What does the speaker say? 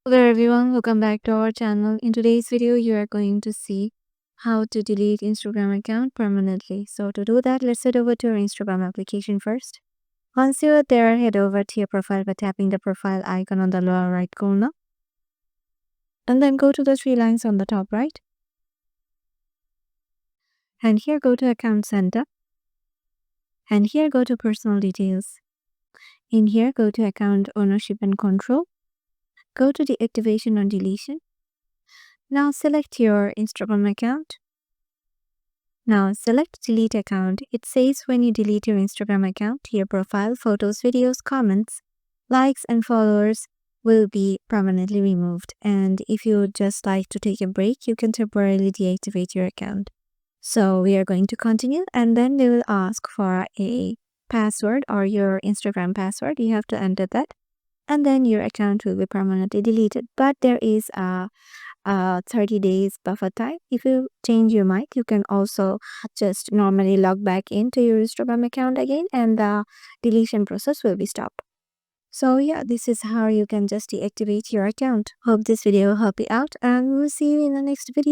Hello everyone, welcome back to our channel. In today's video, you are going to see how to delete Instagram account permanently. So to do that, let's head over to your Instagram application first. Once you are there, head over to your profile by tapping the profile icon on the lower right corner. And then go to the three lines on the top right. And here go to account center. And here go to personal details. In here, go to account ownership and control. Go to deactivation or deletion. Now select your Instagram account. Now select delete account. It says when you delete your Instagram account, your profile, photos, videos, comments, likes and followers will be permanently removed. And if you would just like to take a break, you can temporarily deactivate your account. So we are going to continue, and then they will ask for a password or your Instagram password. You have to enter that, and then your account will be permanently deleted. But there is a 30 days buffer time. If you change your mind, you can also just normally log back into your Instagram account again, and the deletion process will be stopped. So yeah, this is how you can just deactivate your account. Hope this video helped you out, and we'll see you in the next video.